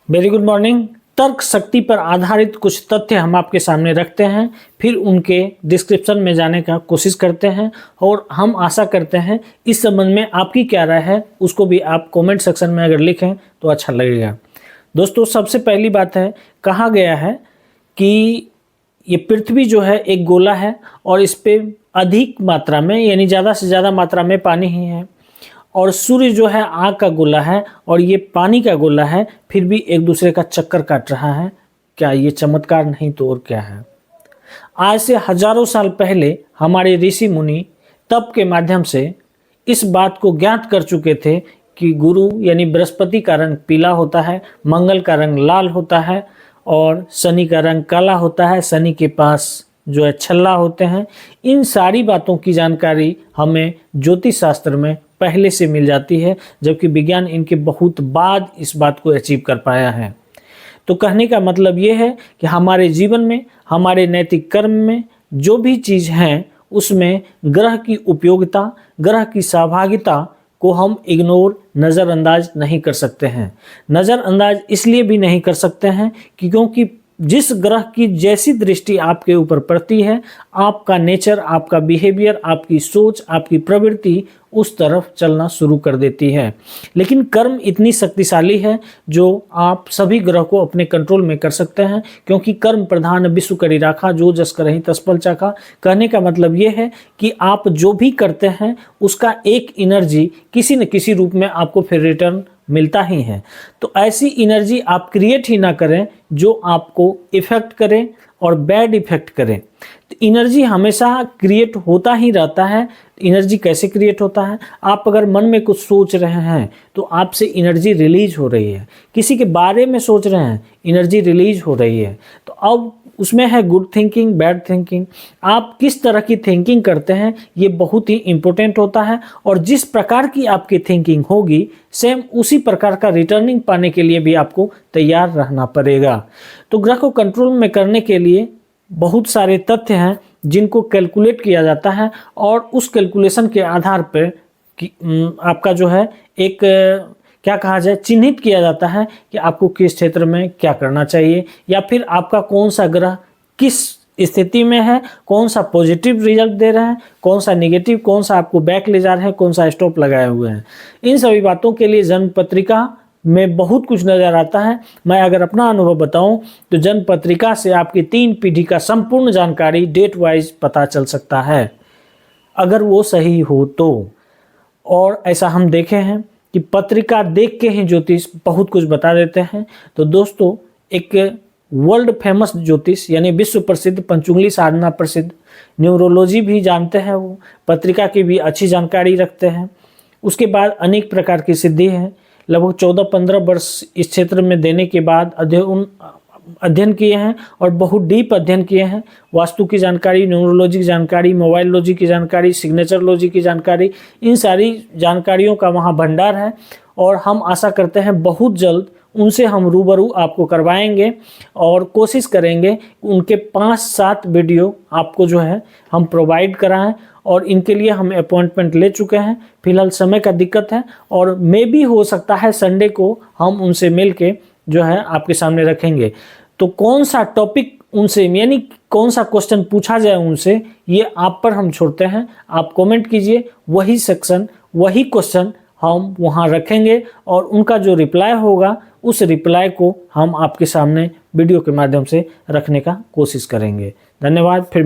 Very good morning. तर्क शक्ति पर आधारित कुछ तथ्य हम आपके सामने रखते हैं, फिर उनके डिस्क्रिप्शन में जाने का कोशिश करते हैं और हम आशा करते हैं इस संबंध में आपकी क्या राय है उसको भी आप कमेंट सेक्शन में अगर लिखें तो अच्छा लगेगा। दोस्तों, सबसे पहली बात है, कहा गया है कि ये पृथ्वी जो है एक गोला है और इस पे अधिक मात्रा में यानी ज़्यादा से ज़्यादा मात्रा में पानी ही है, और सूर्य जो है आग का गोला है और ये पानी का गोला है, फिर भी एक दूसरे का चक्कर काट रहा है। क्या ये चमत्कार नहीं तो और क्या है। आज से हजारों साल पहले हमारे ऋषि मुनि तप के माध्यम से इस बात को ज्ञात कर चुके थे कि गुरु यानी बृहस्पति का रंग पीला होता है, मंगल का रंग लाल होता है और शनि का रंग काला होता है। शनि के पास जो है छल्ला होते हैं। इन सारी बातों की जानकारी हमें ज्योतिष शास्त्र में पहले से मिल जाती है, जबकि विज्ञान इनके बहुत बाद इस बात को अचीव कर पाया है। तो कहने का मतलब ये है कि हमारे जीवन में, हमारे नैतिक कर्म में जो भी चीज़ हैं उसमें ग्रह की उपयोगिता, ग्रह की सहभागिता को हम इग्नोर, नज़रअंदाज नहीं कर सकते हैं। नज़रअंदाज इसलिए भी नहीं कर सकते हैं कि क्योंकि जिस ग्रह की जैसी दृष्टि आपके ऊपर पड़ती है, आपका नेचर, आपका बिहेवियर, आपकी सोच, आपकी प्रवृत्ति उस तरफ चलना शुरू कर देती है। लेकिन कर्म इतनी शक्तिशाली है जो आप सभी ग्रह को अपने कंट्रोल में कर सकते हैं, क्योंकि कर्म प्रधान विश्व करी राखा, जो जस करहि तस फल चाखा। कहने का मतलब ये है कि आप जो भी करते हैं उसका एक एनर्जी किसी न किसी रूप में आपको फिर रिटर्न मिलता ही है। तो ऐसी एनर्जी आप क्रिएट ही ना करें जो आपको इफेक्ट करे और बैड इफेक्ट करे। तो एनर्जी हमेशा क्रिएट होता ही रहता है। एनर्जी कैसे क्रिएट होता है? आप अगर मन में कुछ सोच रहे हैं तो आपसे एनर्जी रिलीज हो रही है। किसी के बारे में सोच रहे हैं, एनर्जी रिलीज हो रही है। तो अब उसमें है गुड थिंकिंग, बैड थिंकिंग। आप किस तरह की थिंकिंग करते हैं ये बहुत ही इम्पोर्टेंट होता है, और जिस प्रकार की आपकी थिंकिंग होगी सेम उसी प्रकार का रिटर्निंग पाने के लिए भी आपको तैयार रहना पड़ेगा। तो ग्रह को कंट्रोल में करने के लिए बहुत सारे तथ्य हैं जिनको कैलकुलेट किया जाता है, और उस कैलकुलेशन के आधार पर आपका जो है एक क्या कहा जाए, चिन्हित किया जाता है कि आपको किस क्षेत्र में क्या करना चाहिए, या फिर आपका कौन सा ग्रह किस स्थिति में है, कौन सा पॉजिटिव रिजल्ट दे रहे हैं, कौन सा नेगेटिव, कौन सा आपको बैक ले जा रहे हैं, कौन सा स्टॉप लगाए हुए हैं। इन सभी बातों के लिए जन्म पत्रिका में बहुत कुछ नज़र आता है। मैं अगर अपना अनुभव बताऊं तो जन्म पत्रिका से आपकी 3 पीढ़ी का संपूर्ण जानकारी डेट वाइज पता चल सकता है, अगर वो सही हो तो। और ऐसा हम देखे हैं कि पत्रिका देख के ही ज्योतिष बहुत कुछ बता देते हैं। तो दोस्तों, एक वर्ल्ड फेमस ज्योतिष यानी विश्व प्रसिद्ध पंचुंगली साधना प्रसिद्ध न्यूरोलॉजी भी जानते हैं, वो पत्रिका की भी अच्छी जानकारी रखते हैं। उसके बाद अनेक प्रकार की सिद्धि है। लगभग 14-15 वर्ष इस क्षेत्र में देने के बाद अध्ययन किए हैं और बहुत डीप अध्ययन किए हैं। वास्तु की जानकारी, न्यूरोलॉजी की जानकारी, मोबाइल लॉजी की जानकारी, सिग्नेचर लॉजी की जानकारी, इन सारी जानकारियों का वहाँ भंडार है, और हम आशा करते हैं बहुत जल्द उनसे हम रूबरू आपको करवाएंगे और कोशिश करेंगे उनके 5-7 वीडियो आपको जो है हम प्रोवाइड कराएं, और इनके लिए हम अपॉइंटमेंट ले चुके हैं। फिलहाल समय का दिक्कत है, और मे भी हो सकता है संडे को हम उनसे मिल के जो है आपके सामने रखेंगे। तो कौन सा टॉपिक उनसे यानी कौन सा क्वेश्चन पूछा जाए उनसे, ये आप पर हम छोड़ते हैं। आप कमेंट कीजिए, वही सेक्शन, वही क्वेश्चन हम वहाँ रखेंगे, और उनका जो रिप्लाई होगा उस रिप्लाई को हम आपके सामने वीडियो के माध्यम से रखने का कोशिश करेंगे। धन्यवाद। फिर